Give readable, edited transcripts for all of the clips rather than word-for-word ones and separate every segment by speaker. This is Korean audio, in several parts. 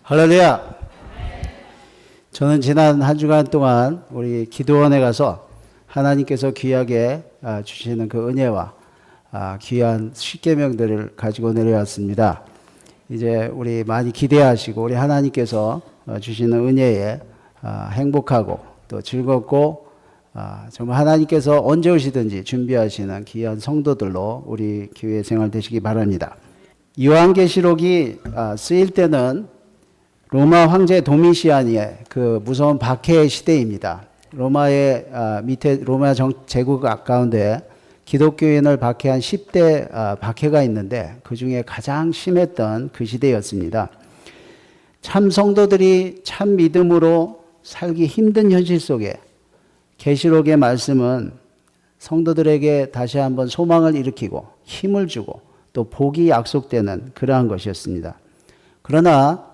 Speaker 1: 할렐루야. 저는 지난 한 주간 동안 우리 기도원에 가서 하나님께서 귀하게 주시는 그 은혜와 귀한 십계명들을 가지고 내려왔습니다. 이제 우리 많이 기대하시고 우리 하나님께서 주시는 은혜에 행복하고 또 즐겁고 정말 하나님께서 언제 오시든지 준비하시는 귀한 성도들로 우리 교회 생활 되시기 바랍니다. 요한계시록이 쓰일 때는 로마 황제 도미시안의 그 무서운 박해 시대입니다. 로마의 밑에 로마 제국 가운데 기독교인을 박해한 10대 박해가 있는데 그 중에 가장 심했던 그 시대였습니다. 참 성도들이 참 믿음으로 살기 힘든 현실 속에 계시록의 말씀은 성도들에게 다시 한번 소망을 일으키고 힘을 주고 또 복이 약속되는 그러한 것이었습니다. 그러나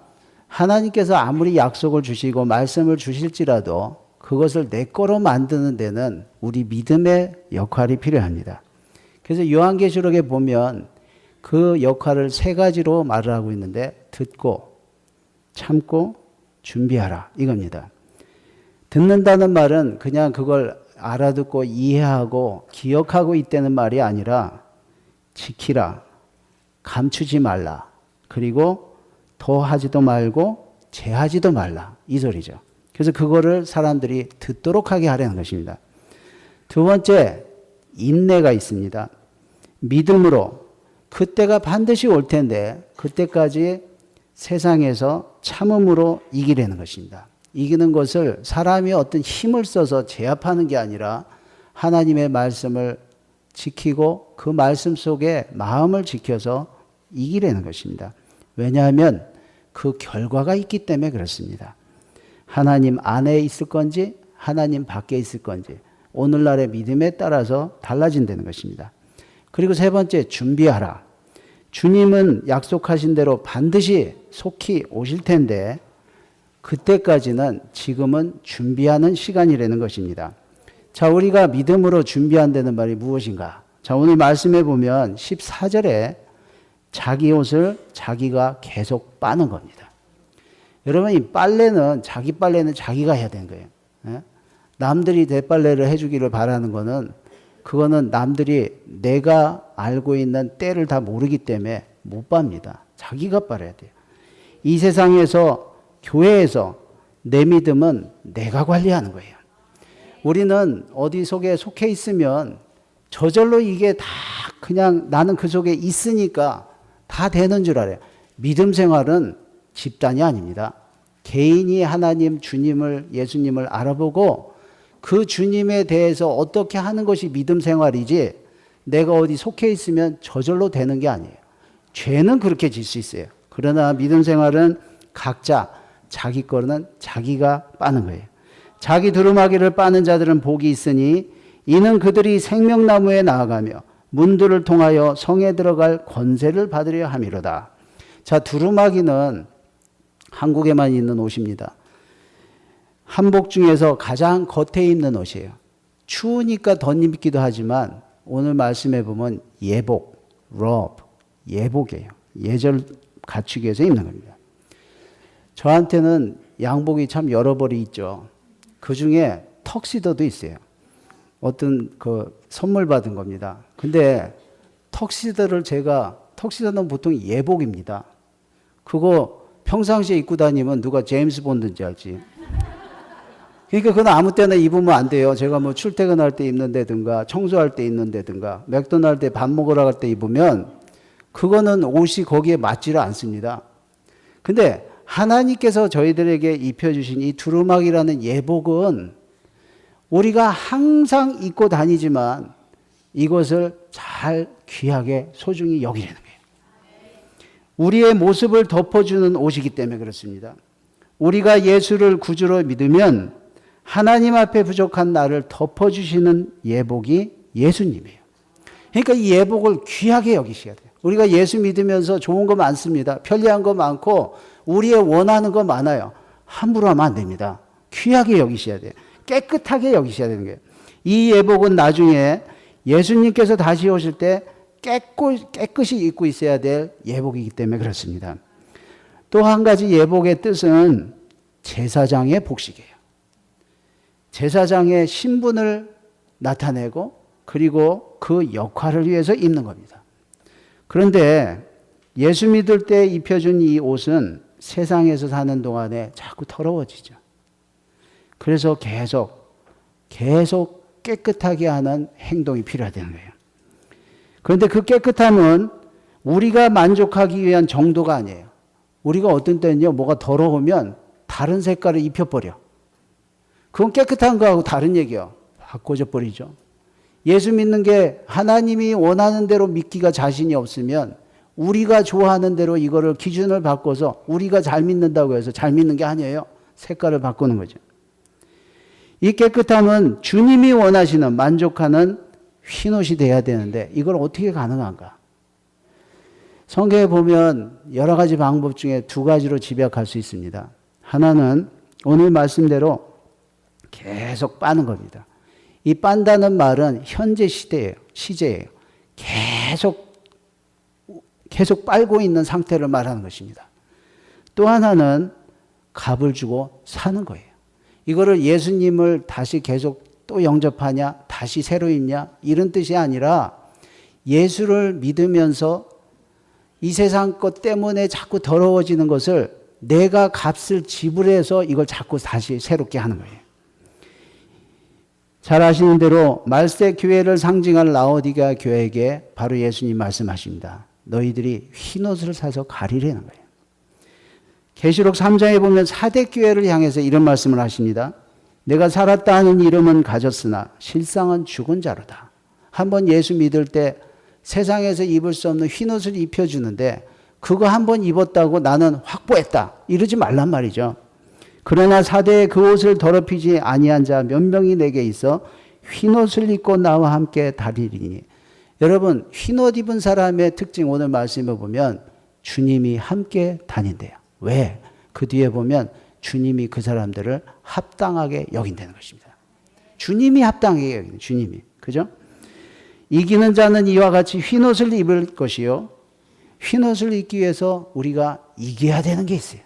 Speaker 1: 하나님께서 아무리 약속을 주시고 말씀을 주실지라도 그것을 내 거로 만드는 데는 우리 믿음의 역할이 필요합니다. 그래서 요한계시록에 보면 그 역할을 세 가지로 말을 하고 있는데 듣고 참고 준비하라 이겁니다. 듣는다는 말은 그냥 그걸 알아듣고 이해하고 기억하고 있다는 말이 아니라 지키라, 감추지 말라, 그리고 더하지도 말고 제하지도 말라 이 소리죠. 그래서 그거를 사람들이 듣도록 하게 하려는 것입니다. 두 번째, 인내가 있습니다. 믿음으로 그때가 반드시 올 텐데 그때까지 세상에서 참음으로 이기려는 것입니다. 이기는 것을 사람이 어떤 힘을 써서 제압하는 게 아니라 하나님의 말씀을 지키고 그 말씀 속에 마음을 지켜서 이기려는 것입니다. 왜냐하면 그 결과가 있기 때문에 그렇습니다. 하나님 안에 있을 건지 하나님 밖에 있을 건지 오늘날의 믿음에 따라서 달라진다는 것입니다. 그리고 세 번째, 준비하라. 주님은 약속하신 대로 반드시 속히 오실 텐데 그때까지는 지금은 준비하는 시간이라는 것입니다. 자, 우리가 믿음으로 준비한다는 말이 무엇인가? 자, 오늘 말씀해 보면 14절에 자기 옷을 자기가 계속 빠는 겁니다. 여러분, 이 빨래는 자기 빨래는 자기가 해야 되는 거예요. 남들이 대빨래를 해주기를 바라는 거는 그거는 남들이 내가 알고 있는 때를 다 모르기 때문에 못 빱니다. 자기가 빨아야 돼요. 이 세상에서 교회에서 내 믿음은 내가 관리하는 거예요. 우리는 어디 속에 속해 있으면 저절로 이게 다 그냥 나는 그 속에 있으니까 다 되는 줄 알아요. 믿음 생활은 집단이 아닙니다. 개인이 하나님, 주님을, 예수님을 알아보고 그 주님에 대해서 어떻게 하는 것이 믿음 생활이지 내가 어디 속해 있으면 저절로 되는 게 아니에요. 죄는 그렇게 질 수 있어요. 그러나 믿음 생활은 각자 자기 거는 자기가 빠는 거예요. 자기 두루마기를 빠는 자들은 복이 있으니 이는 그들이 생명나무에 나아가며 문들을 통하여 성에 들어갈 권세를 받으려 함이로다. 자, 두루마기는 한국에만 있는 옷입니다. 한복 중에서 가장 겉에 입는 옷이에요. 추우니까 덧입기도 하지만 오늘 말씀해 보면 예복, robe, 예복이에요. 예절 갖추기 위해서 입는 겁니다. 저한테는 양복이 참 여러 벌이 있죠. 그 중에 턱시도도 있어요. 어떤 선물 받은 겁니다. 근데 턱시도는 보통 예복입니다. 그거 평상시에 입고 다니면 누가 제임스 본드인지 알지. 그러니까 그건 아무 때나 입으면 안 돼요. 제가 뭐 출퇴근할 때 입는다든가 청소할 때 입는다든가 맥도날드에 밥 먹으러 갈 때 입으면 그거는 옷이 거기에 맞지를 않습니다. 근데 하나님께서 저희들에게 입혀주신 이 두루마기라는 예복은 우리가 항상 입고 다니지만 이것을 잘 귀하게 소중히 여기려는 거예요. 우리의 모습을 덮어주는 옷이기 때문에 그렇습니다. 우리가 예수를 구주로 믿으면 하나님 앞에 부족한 나를 덮어주시는 예복이 예수님이에요. 그러니까 이 예복을 귀하게 여기셔야 돼요. 우리가 예수 믿으면서 좋은 거 많습니다. 편리한 거 많고 우리의 원하는 거 많아요. 함부로 하면 안 됩니다. 귀하게 여기셔야 돼요. 깨끗하게 여기셔야 되는 거예요. 이 예복은 나중에 예수님께서 다시 오실 때 깨끗이 입고 있어야 될 예복이기 때문에 그렇습니다. 또 한 가지 예복의 뜻은 제사장의 복식이에요. 제사장의 신분을 나타내고 그리고 그 역할을 위해서 입는 겁니다. 그런데 예수 믿을 때 입혀준 이 옷은 세상에서 사는 동안에 자꾸 더러워지죠. 그래서 계속 깨끗하게 하는 행동이 필요하다는 거예요. 그런데 그 깨끗함은 우리가 만족하기 위한 정도가 아니에요. 우리가 어떤 때는요, 뭐가 더러우면 다른 색깔을 입혀버려. 그건 깨끗한 거하고 다른 얘기예요. 바꿔져 버리죠. 예수 믿는 게 하나님이 원하는 대로 믿기가 자신이 없으면 우리가 좋아하는 대로 이거를 기준을 바꿔서 우리가 잘 믿는다고 해서 잘 믿는 게 아니에요. 색깔을 바꾸는 거죠. 이 깨끗함은 주님이 원하시는 만족하는 흰옷이 돼야 되는데 이걸 어떻게 가능한가? 성경에 보면 여러 가지 방법 중에 두 가지로 집약할 수 있습니다. 하나는 오늘 말씀대로 계속 빠는 겁니다. 이 빤다는 말은 현재 시제예요. 계속 빨고 있는 상태를 말하는 것입니다. 또 하나는 값을 주고 사는 거예요. 이거를 예수님을 다시 계속 또 영접하냐, 다시 새로 입냐, 이런 뜻이 아니라 예수를 믿으면서 이 세상 것 때문에 자꾸 더러워지는 것을 내가 값을 지불해서 이걸 자꾸 다시 새롭게 하는 거예요. 잘 아시는 대로 말세 교회를 상징할 라오디게아 교회에게 바로 예수님 말씀하십니다. 너희들이 흰옷을 사서 가리라는 거예요. 계시록 3장에 보면 사대 교회를 향해서 이런 말씀을 하십니다. 내가 살았다 하는 이름은 가졌으나 실상은 죽은 자로다. 한번 예수 믿을 때 세상에서 입을 수 없는 흰옷을 입혀주는데 그거 한번 입었다고 나는 확보했다. 이러지 말란 말이죠. 그러나 사대에 그 옷을 더럽히지 아니한 자 몇 명이 내게 있어 흰옷을 입고 나와 함께 다니리니. 여러분, 흰옷 입은 사람의 특징 오늘 말씀을 보면 주님이 함께 다닌대요. 왜? 그 뒤에 보면 주님이 그 사람들을 합당하게 여긴다는 것입니다. 주님이 합당하게 여기는 주님이. 그죠? 이기는 자는 이와 같이 흰옷을 입을 것이요. 흰옷을 입기 위해서 우리가 이겨야 되는 게 있어요.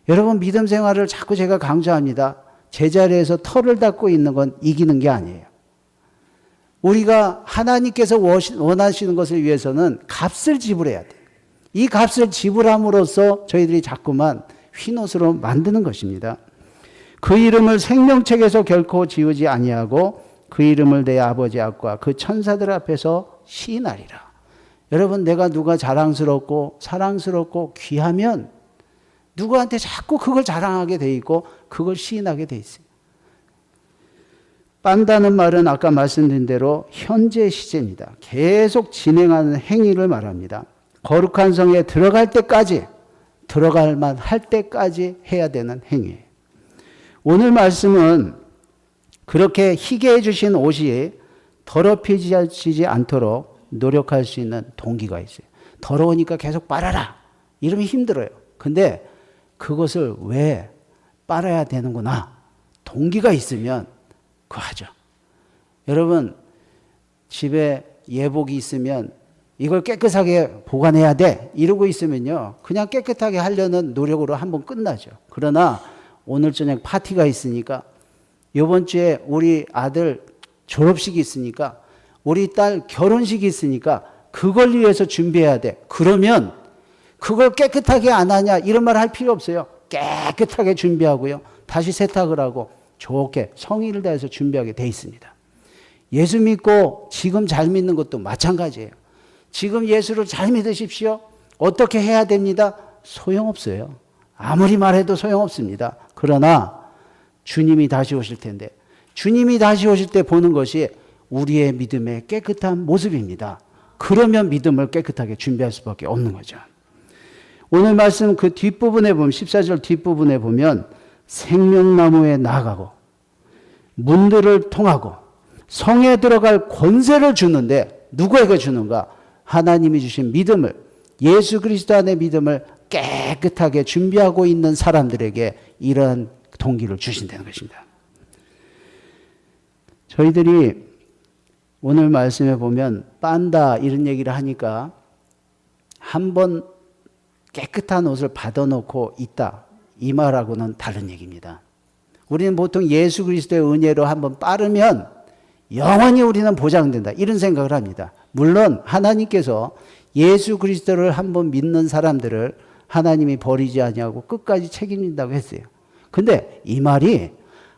Speaker 1: 여러분, 믿음 생활을 자꾸 제가 강조합니다. 제자리에서 털을 닦고 있는 건 이기는 게 아니에요. 우리가 하나님께서 원하시는 것을 위해서는 값을 지불해야 돼요. 이 값을 지불함으로써 저희들이 자꾸만 흰옷으로 만드는 것입니다. 그 이름을 생명책에서 결코 지우지 아니하고 그 이름을 내 아버지 앞과 그 천사들 앞에서 시인하리라. 여러분, 내가 누가 자랑스럽고 사랑스럽고 귀하면 누구한테 자꾸 그걸 자랑하게 돼 있고 그걸 시인하게 돼 있어요. 빤다는 말은 아까 말씀드린 대로 현재 시제입니다. 계속 진행하는 행위를 말합니다. 거룩한 성에 들어갈 때까지, 들어갈 만할 때까지 해야 되는 행위예요. 오늘 말씀은 그렇게 희게 해주신 옷이 더럽혀지지 않도록 노력할 수 있는 동기가 있어요. 더러우니까 계속 빨아라. 이러면 힘들어요. 근데 그것을 왜 빨아야 되는구나. 동기가 있으면 그거 하죠. 여러분, 집에 예복이 있으면 이걸 깨끗하게 보관해야 돼. 이러고 있으면요. 그냥 깨끗하게 하려는 노력으로 한번 끝나죠. 그러나 오늘 저녁 파티가 있으니까 이번 주에 우리 아들 졸업식이 있으니까 우리 딸 결혼식이 있으니까 그걸 위해서 준비해야 돼. 그러면 그걸 깨끗하게 안 하냐 이런 말 할 필요 없어요. 깨끗하게 준비하고요. 다시 세탁을 하고 좋게 성의를 다해서 준비하게 돼 있습니다. 예수 믿고 지금 잘 믿는 것도 마찬가지예요. 지금 예수를 잘 믿으십시오. 어떻게 해야 됩니다? 소용없어요. 아무리 말해도 소용없습니다. 그러나 주님이 다시 오실 텐데 주님이 다시 오실 때 보는 것이 우리의 믿음의 깨끗한 모습입니다. 그러면 믿음을 깨끗하게 준비할 수밖에 없는 거죠. 오늘 말씀 그 뒷부분에 보면 14절 뒷부분에 보면 생명나무에 나아가고 문들을 통하고 성에 들어갈 권세를 주는데 누구에게 주는가? 하나님이 주신 믿음을, 예수 그리스도 안의 믿음을 깨끗하게 준비하고 있는 사람들에게 이러한 동기를 주신다는 것입니다. 저희들이 오늘 말씀에 보면 빤다 이런 얘기를 하니까 한번 깨끗한 옷을 받아놓고 있다. 이 말하고는 다른 얘기입니다. 우리는 보통 예수 그리스도의 은혜로 한번 빠르면 영원히 우리는 보장된다. 이런 생각을 합니다. 물론 하나님께서 예수 그리스도를 한번 믿는 사람들을 하나님이 버리지 아니하고 끝까지 책임진다고 했어요. 근데 이 말이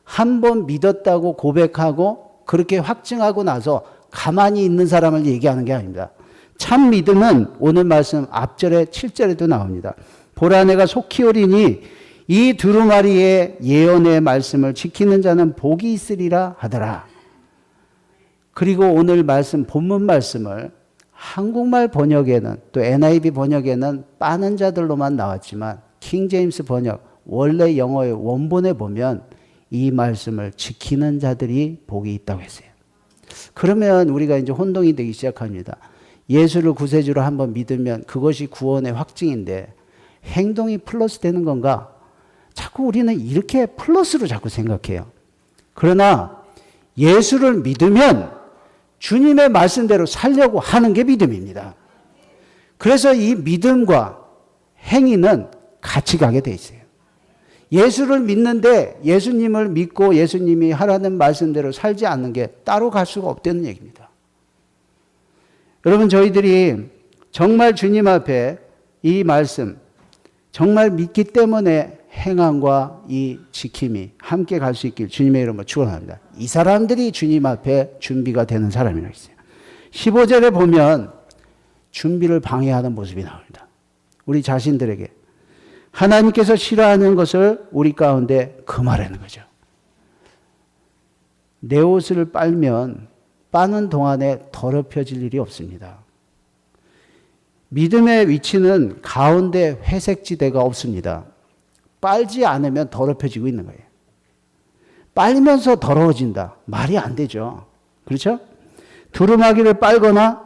Speaker 1: 한번 믿었다고 고백하고 그렇게 확증하고 나서 가만히 있는 사람을 얘기하는 게 아닙니다. 참 믿음은 오늘 말씀 앞절에 7절에도 나옵니다. 보라 내가 속히 오리니 이 두루마리의 예언의 말씀을 지키는 자는 복이 있으리라 하더라. 그리고 오늘 말씀 본문 말씀을 한국말 번역에는 또 NIV 번역에는 빠는 자들로만 나왔지만 킹제임스 번역 원래 영어의 원본에 보면 이 말씀을 지키는 자들이 복이 있다고 했어요. 그러면 우리가 이제 혼동이 되기 시작합니다. 예수를 구세주로 한번 믿으면 그것이 구원의 확증인데 행동이 플러스 되는 건가? 자꾸 우리는 이렇게 플러스로 자꾸 생각해요. 그러나 예수를 믿으면 주님의 말씀대로 살려고 하는 게 믿음입니다. 그래서 이 믿음과 행위는 같이 가게 돼 있어요. 예수를 믿는데 예수님을 믿고 예수님이 하라는 말씀대로 살지 않는 게 따로 갈 수가 없다는 얘기입니다. 여러분, 저희들이 정말 주님 앞에 이 말씀 정말 믿기 때문에 행함과 이 지킴이 함께 갈 수 있길 주님의 이름으로 축원합니다. 이 사람들이 주님 앞에 준비가 되는 사람이라고 했어요. 15절에 보면 준비를 방해하는 모습이 나옵니다. 우리 자신들에게 하나님께서 싫어하는 것을 우리 가운데 금하라는 거죠. 내 옷을 빨면 빠는 동안에 더럽혀질 일이 없습니다. 믿음의 위치는 가운데 회색지대가 없습니다. 빨지 않으면 더럽혀지고 있는 거예요. 빨면서 더러워진다. 말이 안 되죠. 그렇죠? 두루마기를 빨거나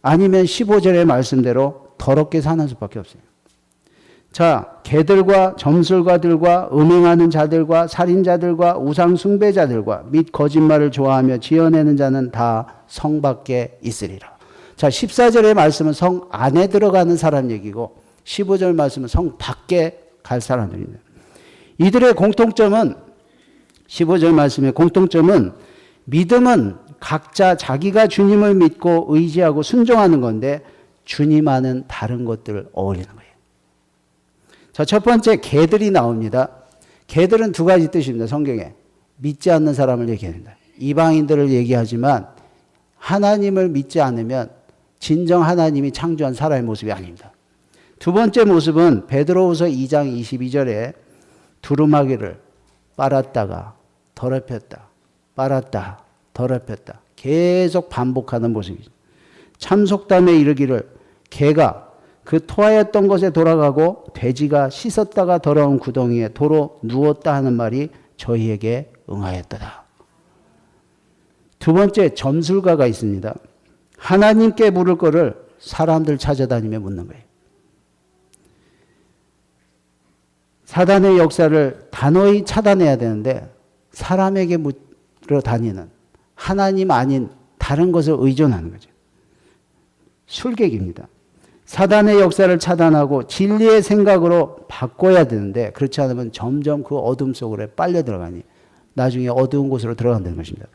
Speaker 1: 아니면 15절의 말씀대로 더럽게 사는 수밖에 없어요. 자, 개들과 점술가들과 음행하는 자들과 살인자들과 우상 숭배자들과 및 거짓말을 좋아하며 지어내는 자는 다 성 밖에 있으리라. 자, 14절의 말씀은 성 안에 들어가는 사람 얘기고 15절 말씀은 성 밖에 갈 사람들입니다. 이들의 공통점은 15절 말씀의 공통점은 믿음은 각자 자기가 주님을 믿고 의지하고 순종하는 건데 주님과는 다른 것들을 어울리는 거예요. 자, 첫 번째 개들이 나옵니다. 개들은 두 가지 뜻입니다. 성경에. 믿지 않는 사람을 얘기합니다. 이방인들을 얘기하지만 하나님을 믿지 않으면 진정 하나님이 창조한 사람의 모습이 아닙니다. 두 번째 모습은 베드로후서 2장 22절에 두루마기를 빨았다가 더럽혔다. 빨았다. 더럽혔다. 계속 반복하는 모습이죠. 참속담에 이르기를 개가 그 토하였던 것에 돌아가고 돼지가 씻었다가 더러운 구덩이에 도로 누웠다 하는 말이 저희에게 응하였도다. 두 번째 점술가가 있습니다. 하나님께 물을 거를 사람들 찾아다니며 묻는 거예요. 사단의 역사를 단호히 차단해야 되는데 사람에게 묻으러 다니는 하나님 아닌 다른 것을 의존하는 거죠. 술객입니다. 사단의 역사를 차단하고 진리의 생각으로 바꿔야 되는데 그렇지 않으면 점점 그 어둠 속으로 빨려 들어가니 나중에 어두운 곳으로 들어간다는 것입니다.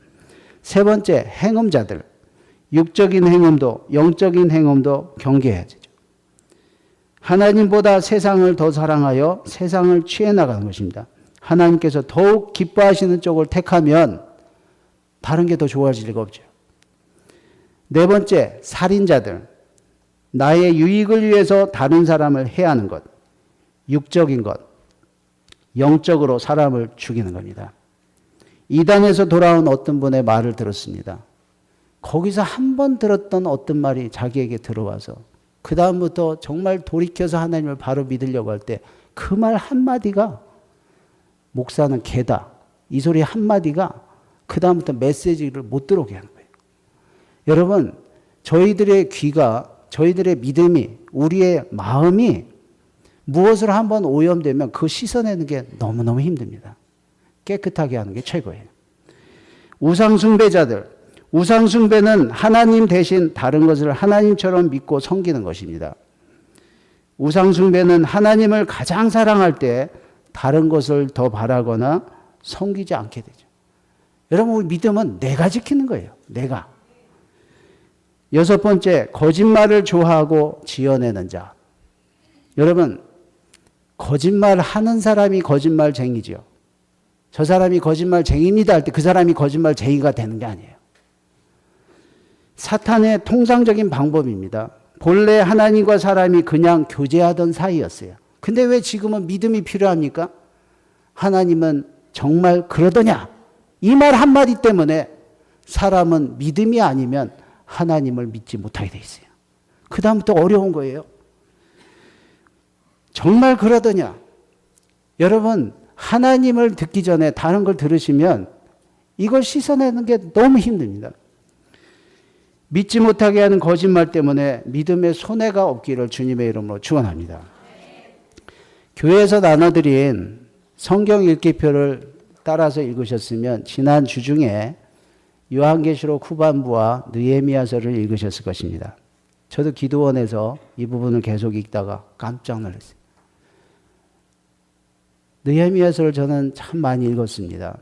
Speaker 1: 세 번째, 행음자들. 육적인 행음도 영적인 행음도 경계해야 되죠. 하나님보다 세상을 더 사랑하여 세상을 취해 나가는 것입니다. 하나님께서 더욱 기뻐하시는 쪽을 택하면 다른 게 더 좋아질 리가 없죠. 네 번째, 살인자들. 나의 유익을 위해서 다른 사람을 해하는 것. 육적인 것. 영적으로 사람을 죽이는 겁니다. 이단에서 돌아온 어떤 분의 말을 들었습니다. 거기서 한 번 들었던 어떤 말이 자기에게 들어와서 그 다음부터 정말 돌이켜서 하나님을 바로 믿으려고 할 때 그 말 한마디가 목사는 개다. 이 소리 한마디가 그 다음부터 메시지를 못 들어오게 하는 거예요. 여러분, 저희들의 귀가, 저희들의 믿음이, 우리의 마음이 무엇으로 한번 오염되면 그 씻어내는 게 너무너무 힘듭니다. 깨끗하게 하는 게 최고예요. 우상숭배자들. 우상숭배는 하나님 대신 다른 것을 하나님처럼 믿고 섬기는 것입니다. 우상숭배는 하나님을 가장 사랑할 때 다른 것을 더 바라거나 섬기지 않게 되죠. 여러분, 믿음은 내가 지키는 거예요. 내가. 여섯 번째, 거짓말을 좋아하고 지어내는 자. 여러분, 거짓말하는 사람이 거짓말쟁이죠. 저 사람이 거짓말쟁이입니다 할 때 그 사람이 거짓말쟁이가 되는 게 아니에요. 사탄의 통상적인 방법입니다. 본래 하나님과 사람이 그냥 교제하던 사이였어요. 근데 왜 지금은 믿음이 필요합니까? 하나님은 정말 그러더냐? 이 말 한마디 때문에 사람은 믿음이 아니면 하나님을 믿지 못하게 돼 있어요. 그 다음부터 어려운 거예요. 정말 그러더냐? 여러분, 하나님을 듣기 전에 다른 걸 들으시면 이걸 씻어내는 게 너무 힘듭니다. 믿지 못하게 하는 거짓말 때문에 믿음의 손해가 없기를 주님의 이름으로 축원합니다. 교회에서 나눠드린 성경 읽기표를 따라서 읽으셨으면 지난 주 중에 요한계시록 후반부와 느헤미야서를 읽으셨을 것입니다. 저도 기도원에서 이 부분을 계속 읽다가 깜짝 놀랐어요. 느헤미야서를 저는 참 많이 읽었습니다.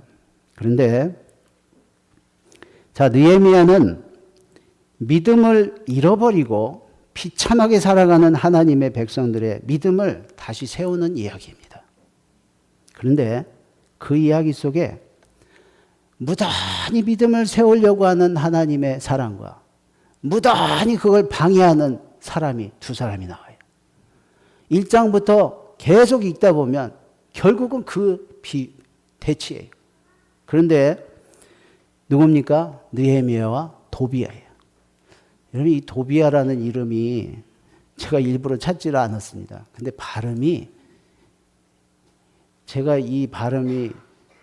Speaker 1: 그런데 자, 느헤미야는 믿음을 잃어버리고 비참하게 살아가는 하나님의 백성들의 믿음을 다시 세우는 이야기입니다. 그런데 그 이야기 속에 무단히 믿음을 세우려고 하는 하나님의 사랑과 무단히 그걸 방해하는 사람이 두 사람이 나와요. 1장부터 계속 읽다 보면 결국은 그 대치예요. 그런데 누굽니까? 느헤미야와 도비야예요. 여러분, 이 도비야라는 이름이 제가 일부러 찾지를 않았습니다. 근데 발음이 제가 이 발음이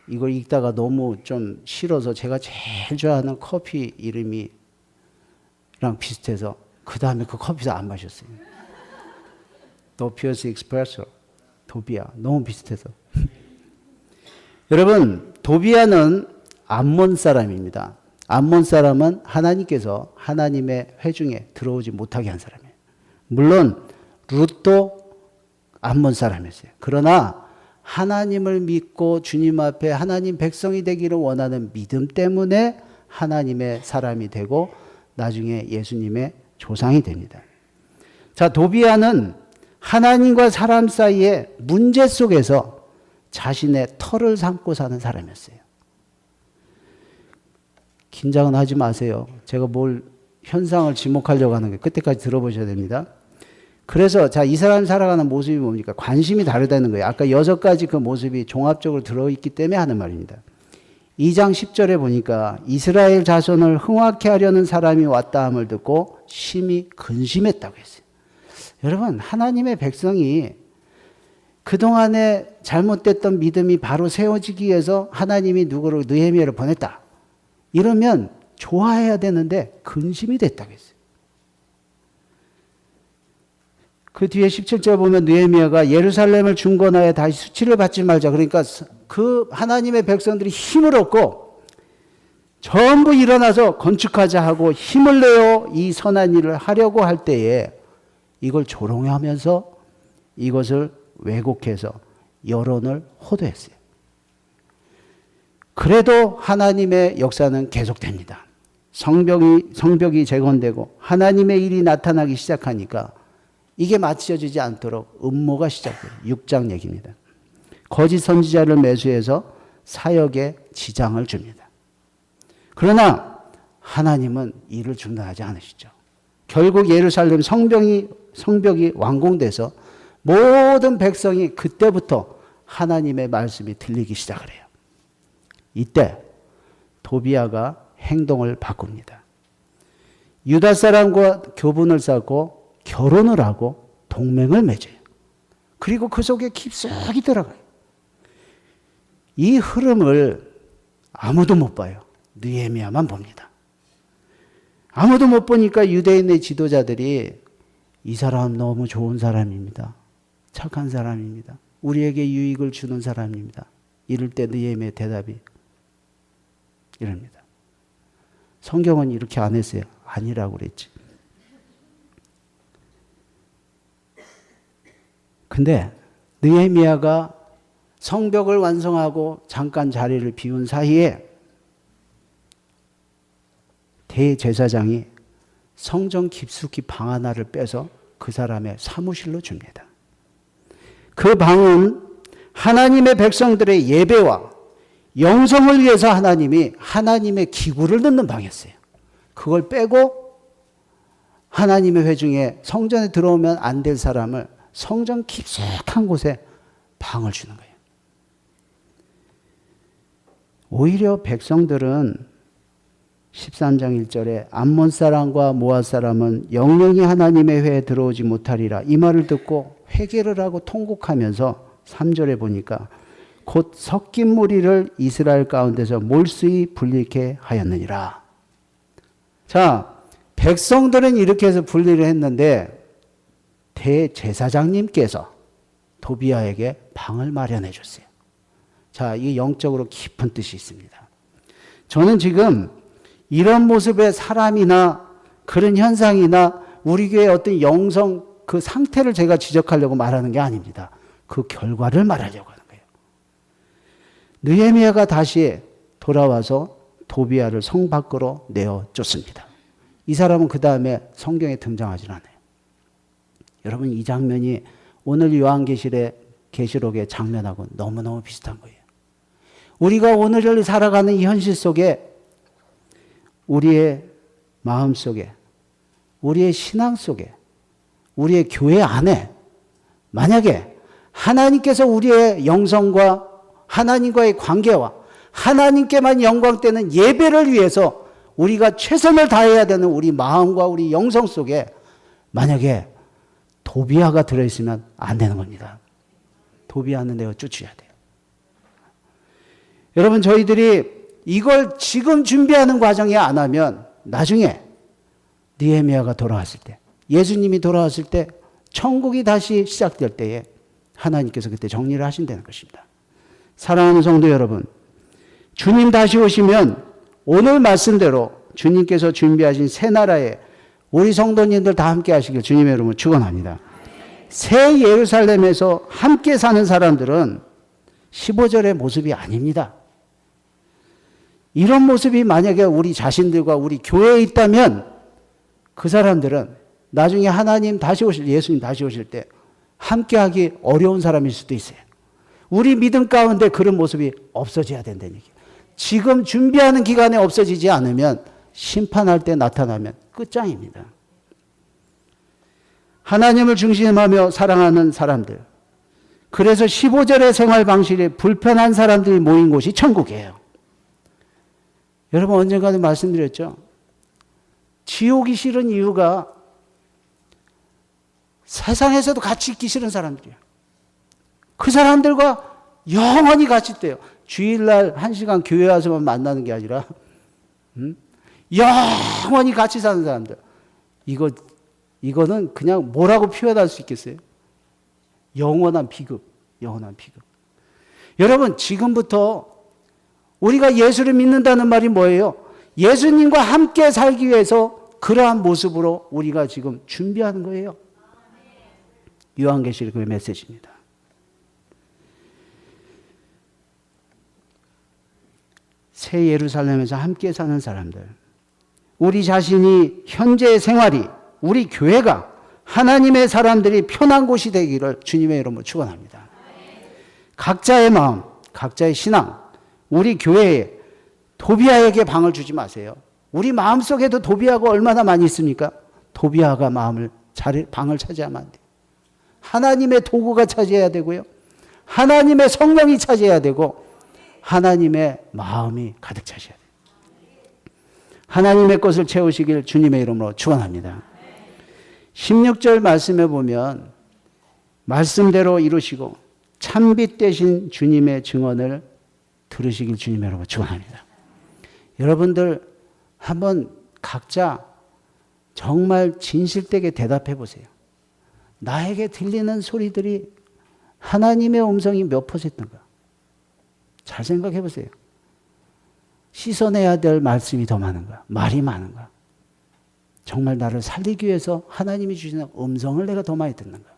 Speaker 1: 이걸 읽다가 너무 좀 싫어서 제가 제일 좋아하는 커피 이름이랑 비슷해서 그 다음에 그 커피도 안 마셨어요. 도피어스 익스프레소, 도비야. 너무 비슷해서. 여러분, 도비야는 암몬 사람입니다. 암몬 사람은 하나님께서 하나님의 회중에 들어오지 못하게 한 사람이에요. 물론 룻도 암몬 사람이었어요. 그러나 하나님을 믿고 주님 앞에 하나님 백성이 되기를 원하는 믿음 때문에 하나님의 사람이 되고 나중에 예수님의 조상이 됩니다. 자, 도비야는 하나님과 사람 사이의 문제 속에서 자신의 털을 삼고 사는 사람이었어요. 긴장은 하지 마세요. 제가 뭘 현상을 지목하려고 하는 게 그때까지 들어보셔야 됩니다. 그래서 자, 이 사람이 살아가는 모습이 뭡니까? 관심이 다르다는 거예요. 아까 6가지 그 모습이 종합적으로 들어있기 때문에 하는 말입니다. 2장 10절에 보니까 이스라엘 자손을 흥확해 하려는 사람이 왔다 함을 듣고 심히 근심했다고 했어요. 여러분, 하나님의 백성이 그동안에 잘못됐던 믿음이 바로 세워지기 위해서 하나님이 누구를 느헤미야를 보냈다. 이러면 좋아해야 되는데 근심이 됐다고 했어요. 그 뒤에 17절 보면 느헤미야가 예루살렘을 중건하여 다시 수치를 받지 말자. 그러니까 그 하나님의 백성들이 힘을 얻고 전부 일어나서 건축하자 하고 힘을 내어 이 선한 일을 하려고 할 때에 이걸 조롱하면서 이것을 왜곡해서 여론을 호도했어요. 그래도 하나님의 역사는 계속됩니다. 성벽이 재건되고 하나님의 일이 나타나기 시작하니까 이게 맞춰지지 않도록 음모가 시작돼요. 6장 얘기입니다. 거짓 선지자를 매수해서 사역에 지장을 줍니다. 그러나 하나님은 이를 중단하지 않으시죠. 결국 예루살렘 성벽이 완공돼서 모든 백성이 그때부터 하나님의 말씀이 들리기 시작을 해요. 이때 도비야가 행동을 바꿉니다. 유다 사람과 교분을 쌓고 결혼을 하고 동맹을 맺어요. 그리고 그 속에 깊숙이 들어가요. 이 흐름을 아무도 못 봐요. 느헤미야만 봅니다. 아무도 못 보니까 유대인의 지도자들이 이 사람 너무 좋은 사람입니다. 착한 사람입니다. 우리에게 유익을 주는 사람입니다. 이럴 때 느헤미야의 대답이 이럽니다. 성경은 이렇게 안 했어요. 아니라고 그랬지. 근데 느헤미야가 성벽을 완성하고 잠깐 자리를 비운 사이에 대제사장이 성전 깊숙이 방 하나를 빼서 그 사람의 사무실로 줍니다. 그 방은 하나님의 백성들의 예배와 영성을 위해서 하나님이 하나님의 기구를 넣는 방이었어요. 그걸 빼고 하나님의 회중에 성전에 들어오면 안 될 사람을 성전 깊숙한 곳에 방을 주는 거예요. 오히려 백성들은 13장 1절에 암몬 사람과 모압 사람은 영영이 하나님의 회에 들어오지 못하리라 이 말을 듣고 회개를 하고 통곡하면서 3절에 보니까 곧 섞인 무리를 이스라엘 가운데서 몰수히 분리케 하였느니라. 자, 백성들은 이렇게 해서 분리를 했는데 대제사장님께서 도비아에게 방을 마련해 줬어요. 자, 이게 영적으로 깊은 뜻이 있습니다. 저는 지금 이런 모습의 사람이나 그런 현상이나 우리 교회의 어떤 영성 그 상태를 제가 지적하려고 말하는 게 아닙니다. 그 결과를 말하려고 하는 거예요. 느헤미야가 다시 돌아와서 도비아를 성 밖으로 내어줬습니다. 이 사람은 그 다음에 성경에 등장하지 않아요. 여러분 이 장면이 오늘 요한계시록의 장면하고 너무너무 비슷한 거예요. 우리가 오늘을 살아가는 이 현실 속에 우리의 마음 속에 우리의 신앙 속에 우리의 교회 안에 만약에 하나님께서 우리의 영성과 하나님과의 관계와 하나님께만 영광되는 예배를 위해서 우리가 최선을 다해야 되는 우리 마음과 우리 영성 속에 만약에 도비아가 들어있으면 안 되는 겁니다. 도비아는 내가 쫓아야 돼요. 여러분 저희들이 이걸 지금 준비하는 과정에 안 하면 나중에 느헤미야가 돌아왔을 때 예수님이 돌아왔을 때 천국이 다시 시작될 때에 하나님께서 그때 정리를 하신다는 것입니다. 사랑하는 성도 여러분, 주님 다시 오시면 오늘 말씀대로 주님께서 준비하신 새 나라에 우리 성도님들 다 함께 하시길 주님의 이름으로 축원합니다. 새 예루살렘에서 함께 사는 사람들은 15절의 모습이 아닙니다. 이런 모습이 만약에 우리 자신들과 우리 교회에 있다면 그 사람들은 나중에 하나님 다시 오실 예수님 다시 오실 때 함께하기 어려운 사람일 수도 있어요. 우리 믿음 가운데 그런 모습이 없어져야 된다는 얘기예요. 지금 준비하는 기간에 없어지지 않으면 심판할 때 나타나면 끝장입니다. 하나님을 중심하며 사랑하는 사람들. 그래서 15절의 생활 방식이 불편한 사람들이 모인 곳이 천국이에요. 여러분 언젠가도 말씀드렸죠. 지옥이 싫은 이유가 세상에서도 같이 있기 싫은 사람들이에요. 그 사람들과 영원히 같이 있대요. 주일날 1시간 교회 와서만 만나는 게 아니라 영원히 같이 사는 사람들. 이거는 그냥 뭐라고 표현할 수 있겠어요? 영원한 비극. 영원한 비극. 여러분 지금부터 우리가 예수를 믿는다는 말이 뭐예요? 예수님과 함께 살기 위해서 그러한 모습으로 우리가 지금 준비하는 거예요. 요한계시록의 메시지입니다. 새 예루살렘에서 함께 사는 사람들. 우리 자신이 현재의 생활이 우리 교회가 하나님의 사람들이 편한 곳이 되기를 주님의 이름으로 축원합니다. 각자의 마음, 각자의 신앙, 우리 교회에 도비아에게 방을 주지 마세요. 우리 마음속에도 도비아가 얼마나 많이 있습니까? 도비아가 방을 차지하면 안 돼요. 하나님의 도구가 차지해야 되고요. 하나님의 성령이 차지해야 되고 하나님의 마음이 가득 차셔야 돼요. 하나님의 것을 채우시길 주님의 이름으로 축원합니다. 16절 말씀에 보면 말씀대로 이루시고 참빛 되신 주님의 증언을 들으시길 주님의 이름으로 축원합니다. 여러분들 한번 각자 정말 진실되게 대답해 보세요. 나에게 들리는 소리들이 하나님의 음성이 몇 %인가? 잘 생각해 보세요. 씻어내야 될 말씀이 더 많은가? 말이 많은가? 정말 나를 살리기 위해서 하나님이 주시는 음성을 내가 더 많이 듣는가?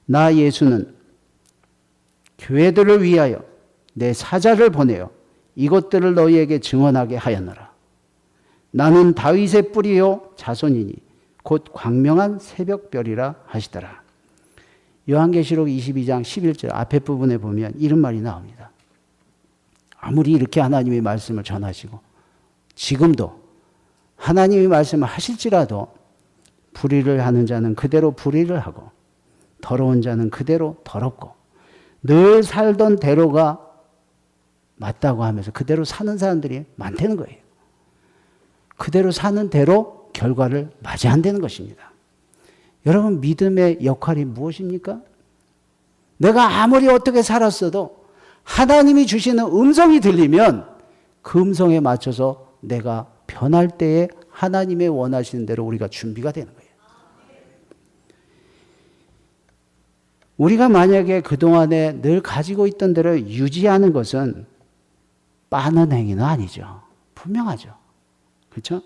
Speaker 1: 나 예수는 교회들을 위하여 내 사자를 보내어 이것들을 너희에게 증언하게 하였노라. 나는 다윗의 뿌리요 자손이니 곧 광명한 새벽별이라 하시더라. 요한계시록 22장 11절 앞에 부분에 보면 이런 말이 나옵니다. 아무리 이렇게 하나님의 말씀을 전하시고 지금도 하나님의 말씀을 하실지라도 불의를 하는 자는 그대로 불의를 하고 더러운 자는 그대로 더럽고 늘 살던 대로가 맞다고 하면서 그대로 사는 사람들이 많다는 거예요. 그대로 사는 대로 결과를 맞이한다는 것입니다. 여러분, 믿음의 역할이 무엇입니까? 내가 아무리 어떻게 살았어도 하나님이 주시는 음성이 들리면 그 음성에 맞춰서 내가 변할 때에 하나님의 원하시는 대로 우리가 준비가 되는 거예요. 우리가 만약에 그동안에 늘 가지고 있던 대로 유지하는 것은 빠는 행위는 아니죠. 분명하죠. 그렇죠?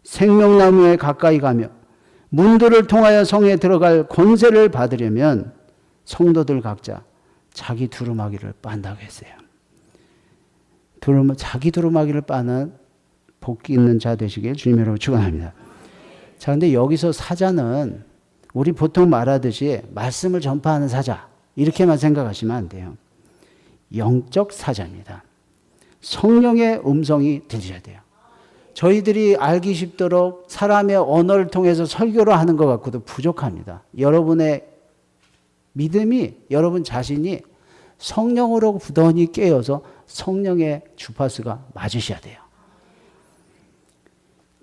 Speaker 1: 생명나무에 가까이 가며 문들을 통하여 성에 들어갈 권세를 받으려면 성도들 각자 자기 두루마기를 빤다고 했어요. 자기 두루마기를 빠는 복이 있는 자 되시길 주님으로 축원합니다. 자, 근데 여기서 사자는 우리 보통 말하듯이 말씀을 전파하는 사자 이렇게만 생각하시면 안 돼요. 영적 사자입니다. 성령의 음성이 들려야 돼요. 저희들이 알기 쉽도록 사람의 언어를 통해서 설교를 하는 것 같고도 부족합니다. 여러분의 믿음이 여러분 자신이 성령으로 부단히 깨어서 성령의 주파수가 맞으셔야 돼요.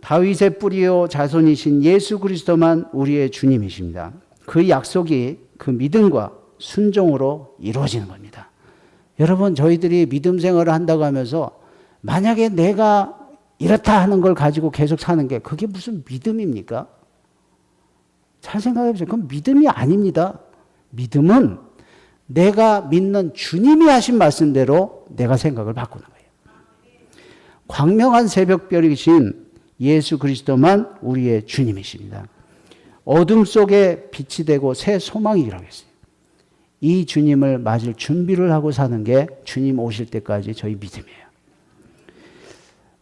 Speaker 1: 다윗의 뿌리요 자손이신 예수 그리스도만 우리의 주님이십니다. 그 약속이 그 믿음과 순종으로 이루어지는 겁니다. 여러분, 저희들이 믿음 생활을 한다고 하면서 만약에 내가 이렇다 하는 걸 가지고 계속 사는 게 그게 무슨 믿음입니까? 잘 생각해 보세요. 그건 믿음이 아닙니다. 믿음은 내가 믿는 주님이 하신 말씀대로 내가 생각을 바꾸는 거예요. 광명한 새벽별이신 예수 그리스도만 우리의 주님이십니다. 어둠 속에 빛이 되고 새 소망이라고 했어요. 이 주님을 맞을 준비를 하고 사는 게 주님 오실 때까지 저희 믿음이에요.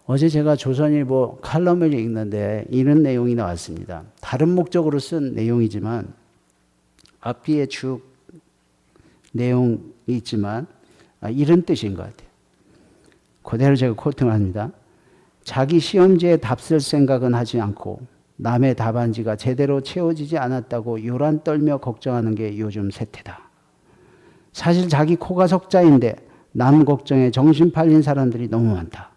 Speaker 1: 어제 제가 조선일보 칼럼을 읽는데 이런 내용이 나왔습니다. 다른 목적으로 쓴 내용이지만 앞뒤에 쭉 내용이 있지만 이런 뜻인 것 같아요. 그대로 제가 코팅을 합니다. 자기 시험지에 답 쓸 생각은 하지 않고 남의 답안지가 제대로 채워지지 않았다고 요란 떨며 걱정하는 게 요즘 세태다. 사실 자기 코가 석자인데 남 걱정에 정신 팔린 사람들이 너무 많다.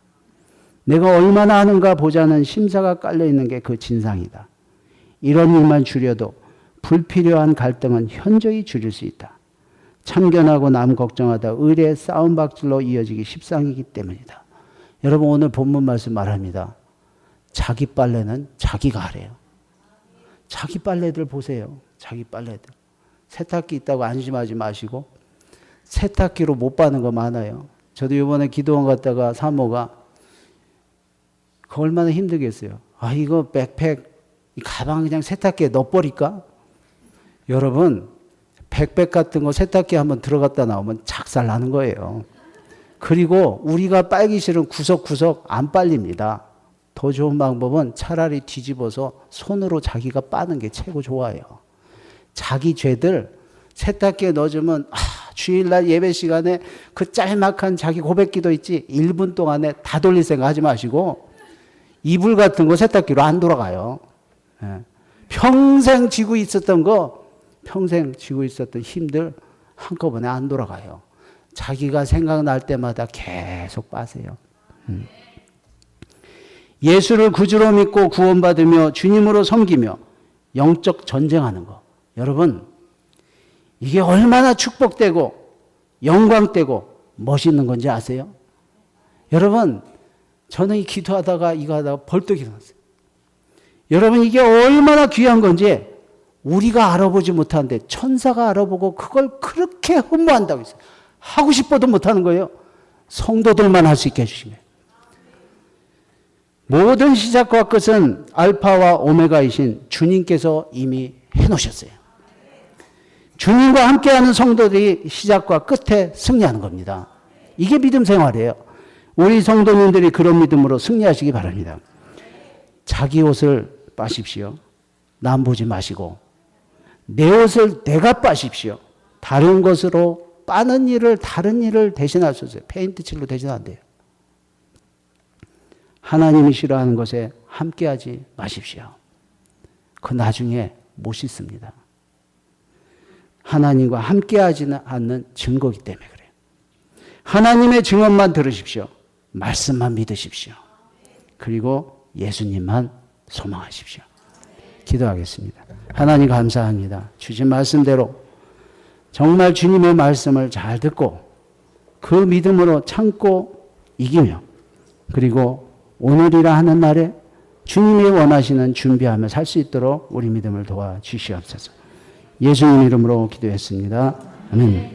Speaker 1: 내가 얼마나 하는가 보자는 심사가 깔려있는 게 그 진상이다. 이런 일만 줄여도 불필요한 갈등은 현저히 줄일 수 있다. 참견하고 남 걱정하다 의례의 싸움박질로 이어지기 십상이기 때문이다. 여러분, 오늘 본문 말씀 말합니다. 자기 빨래는 자기가 하래요. 자기 빨래들 보세요. 자기 빨래들. 세탁기 있다고 안심하지 마시고 세탁기로 못 빠는 거 많아요. 저도 이번에 기도원 갔다가 사모가 그거 얼마나 힘들겠어요. 아, 이거 백팩, 이 가방 그냥 세탁기에 넣어버릴까? 여러분, 백팩 같은 거 세탁기에 한번 들어갔다 나오면 작살 나는 거예요. 그리고 우리가 빨기 싫은 구석구석 안 빨립니다. 더 좋은 방법은 차라리 뒤집어서 손으로 자기가 빠는 게 최고 좋아요. 자기 죄들 세탁기에 넣어주면 주일날 예배 시간에 그 짤막한 자기 고백기도 있지 1분 동안에 다 돌릴 생각 하지 마시고 이불 같은 거 세탁기로 안 돌아가요. 평생 쥐고 있었던 힘들 한꺼번에 안 돌아가요. 자기가 생각날 때마다 계속 빠세요. 예수를 구주로 믿고 구원받으며 주님으로 섬기며 영적 전쟁하는 거. 여러분, 이게 얼마나 축복되고 영광되고 멋있는 건지 아세요? 여러분, 저는 이 기도하다가 이거 하다가 벌떡 일어났어요. 여러분, 이게 얼마나 귀한 건지 우리가 알아보지 못하는데 천사가 알아보고 그걸 그렇게 흠모한다고 했어요. 하고 싶어도 못하는 거예요. 성도들만 할 수 있게 해주신 거예요. 모든 시작과 끝은 알파와 오메가이신 주님께서 이미 해놓으셨어요. 주님과 함께하는 성도들이 시작과 끝에 승리하는 겁니다. 이게 믿음 생활이에요. 우리 성도님들이 그런 믿음으로 승리하시기 바랍니다. 자기 옷을 빠십시오. 남 보지 마시고 내 옷을 내가 빠십시오. 다른 것으로 빠는 일을 다른 일을 대신할 수 있어요. 페인트 칠로 대신 안 돼요. 하나님이 싫어하는 것에 함께하지 마십시오. 그 나중에 못 씻습니다. 하나님과 함께하지는 않는 증거이기 때문에 그래요. 하나님의 증언만 들으십시오. 말씀만 믿으십시오. 그리고 예수님만 소망하십시오. 기도하겠습니다. 하나님 감사합니다. 주신 말씀대로 정말 주님의 말씀을 잘 듣고 그 믿음으로 참고 이기며 그리고 오늘이라 하는 날에 주님이 원하시는 준비하며 살 수 있도록 우리 믿음을 도와주시옵소서. 예수님 이름으로 기도했습니다. 아멘.